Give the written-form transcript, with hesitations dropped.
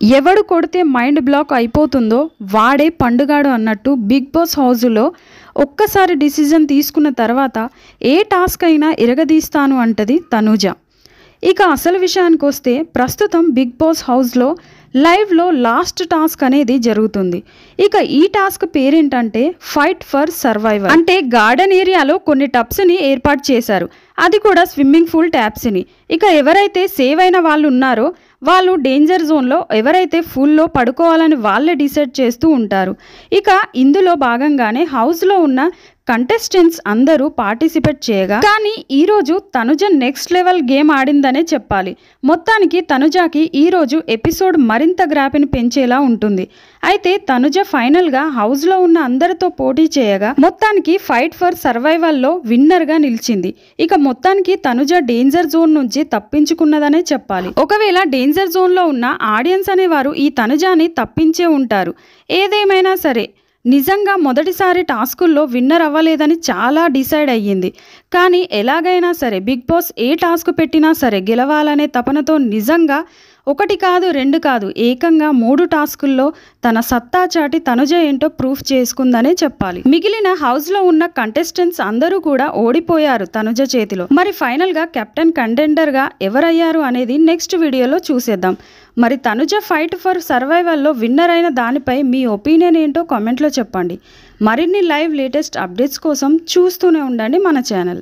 ఎవడు కొడితే mind block అయిపోతుందో వాడే పండుగాడు అన్నట్టు బిగ్ బాస్ హౌస్లో ఒక్కసారి డిసిజన్ తీసుకున్న తర్వాత ఏ టాస్క్ అయినా ఇరగదీస్తాను అంటది తనూజ. ఇక అసలు విషయానికి వస్తే ప్రస్తుతం బిగ్ బాస్ హౌస్లో లైవ్లో లాస్ట్ టాస్క్ అనేది జరుగుతుంది. ఇక ఈ టాస్క్ పేరేంటంటే ఫైట్ ఫర్ సర్వైవల్. అంటే గార్డెన్ ఏరియాలో కొన్ని టబ్స్ని ఏర్పాటు చేశారు, అది కూడా స్విమ్మింగ్ పూల్ ట్యాప్స్ని. ఇక ఎవరైతే సేవ్ అయిన వాళ్ళు ఉన్నారో వాళ్ళు డేంజర్ జోన్లో, ఎవరైతే ఫుల్లో పడుకోవాలని వాళ్ళే డిసైడ్ చేస్తూ ఉంటారు. ఇక ఇందులో భాగంగానే హౌస్లో ఉన్న కంటెస్టెంట్స్ అందరూ పార్టిసిపేట్ చేయగా, కానీ ఈరోజు తనుజ నెక్స్ట్ లెవెల్ గేమ్ ఆడిందనే చెప్పాలి. మొత్తానికి తనుజకి ఈరోజు ఎపిసోడ్ మరింత గ్రాఫ్ని పెంచేలా ఉంటుంది. అయితే తనుజ ఫైనల్గా హౌస్లో ఉన్న అందరితో పోటీ చేయగా మొత్తానికి ఫైట్ ఫర్ సర్వైవల్లో విన్నర్గా నిలిచింది. ఇక మొత్తానికి తనుజ డేంజర్ జోన్ నుంచి తప్పించుకున్నదనే చెప్పాలి. ఒకవేళ డేంజర్ జోన్లో ఉన్న ఆడియన్స్ అనేవారు ఈ తనుజాని తప్పించే ఉంటారు. ఏదేమైనా సరే నిజంగా మొదటిసారి టాస్కుల్లో విన్నర్ అవ్వలేదని చాలా డిసైడ్ అయ్యింది. కానీ ఎలాగైనా సరే బిగ్ బాస్ ఏ టాస్క్ పెట్టినా సరే గెలవాలనే తపనతో నిజంగా ఒకటి కాదు రెండు కాదు ఏకంగా 3 టాస్కుల్లో తన సత్తా చాటి తనుజ ఏంటో ప్రూఫ్ చేసుకుందనే చెప్పాలి. మిగిలిన హౌస్లో ఉన్న కంటెస్టెంట్స్ అందరూ కూడా ఓడిపోయారు తనుజ చేతిలో. మరి ఫైనల్గా కెప్టెన్ కంటెండర్గా ఎవరయ్యారు అనేది నెక్స్ట్ వీడియోలో చూసేద్దాం. మరి తనుజ ఫైట్ ఫర్ సర్వైవల్లో విన్నర్ అయిన దానిపై మీ ఒపీనియన్ ఏంటో కామెంట్లో చెప్పండి. మరిన్ని లైవ్ లేటెస్ట్ అప్డేట్స్ కోసం చూస్తూనే ఉండండి మన ఛానల్.